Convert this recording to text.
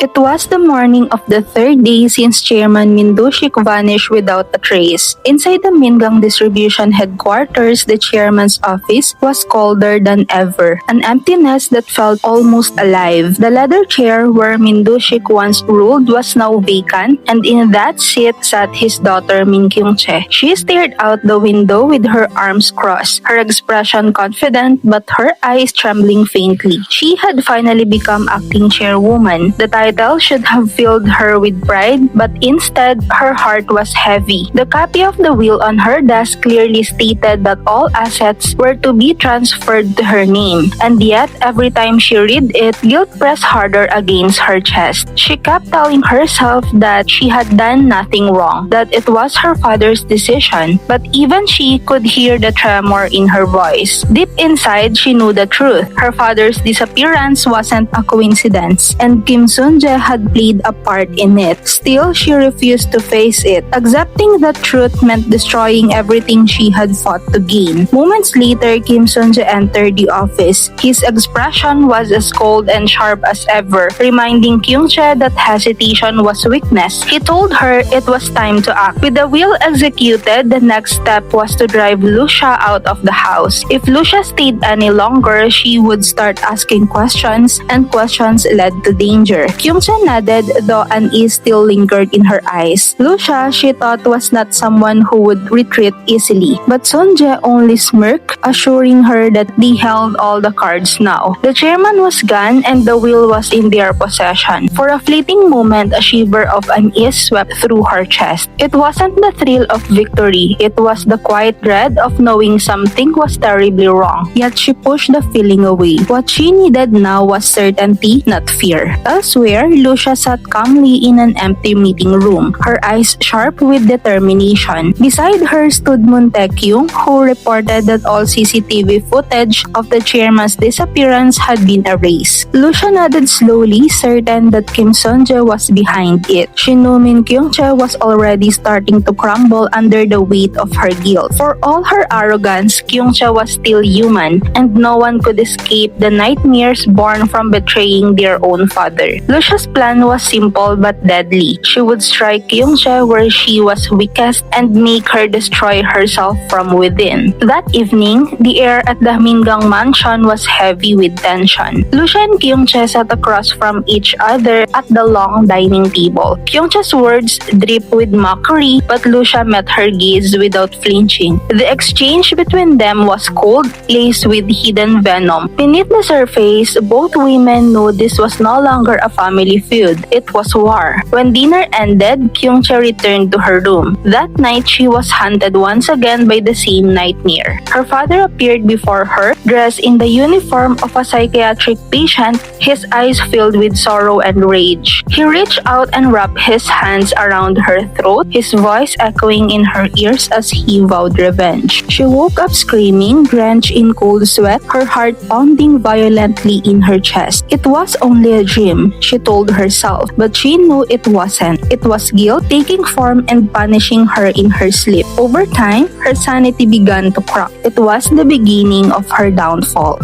It was the morning of the third day since Chairman Mindushik vanished without a trace. Inside the Mingang distribution headquarters, the chairman's office was colder than ever, an emptiness that felt almost alive. The leather chair where Mindushik once ruled was now vacant, and in that seat sat his daughter Min Kyung-che. She stared out the window with her arms crossed, her expression confident but her eyes trembling faintly. She had finally become acting chairwoman. The title should have filled her with pride, but instead, her heart was heavy. The copy of the will on her desk clearly stated that all assets were to be transferred to her name, and yet every time she read it, guilt pressed harder against her chest. She kept telling herself that she had done nothing wrong, that it was her father's decision, but even she could hear the tremor in her voice. Deep inside, she knew the truth. Her father's disappearance wasn't a coincidence, and Kim Sun-jae had played a part in it. Still, she refused to face it. Accepting the truth meant destroying everything she had fought to gain. Moments later, Kim Sun-jae entered the office. His expression was as cold and sharp as ever, reminding Kyung-che that hesitation was weakness. He told her it was time to act. With the will executed, the next step was to drive Lucia out of the house. If Lucia stayed any longer, she would start asking questions, and questions led to danger. Kyung-che nodded, though unease still lingered in her eyes. Lucia, she thought, was not someone who would retreat easily, but Sun-jae only smirked, assuring her that they held all the cards now. The chairman was gone, and the will was in their possession. For a fleeting moment, a shiver of unease swept through her chest. It wasn't the thrill of victory, it was the quiet dread of knowing something was terribly wrong. Yet she pushed the feeling away. What she needed now was certainty, not fear. Elsewhere, Lucia sat calmly in an empty meeting room, her eyes sharp with determination. Beside her stood Moon Tae-kyung, who reported that all CCTV footage of the chairman's disappearance had been erased. Lucia nodded slowly, certain that Kim Sun-jae was behind it. She knew Min Kyung-che was already starting to crumble under the weight of her guilt. For all her arrogance, Kyung-che was still human, and no one could escape the nightmares born from betraying their own father. Lucia's plan was simple but deadly. She would strike Kyung-che where she was weakest and make her destroy herself from within. That evening, the air at the Mingang mansion was heavy with tension. Lucia and Kyung-che sat across from each other at the long dining table. Kyung-che's words dripped with mockery, but Lucia met her gaze without flinching. The exchange between them was cold, laced with hidden venom. Beneath the surface, both women knew this was no longer a family feud. It was war. When dinner ended, Kyung-che returned to her room. That night, she was haunted once again by the same nightmare. Her father appeared before her, dressed in the uniform of a psychiatric patient, his eyes filled with sorrow and rage. He reached out and wrapped his hands around her throat, his voice echoing in her ears as he vowed revenge. She woke up screaming, drenched in cold sweat, her heart pounding violently in her chest. It was only a dream, she told herself, but she knew it wasn't. It was guilt taking form and punishing her in her sleep. Over time, her sanity began to crack. It was the beginning of her downfall.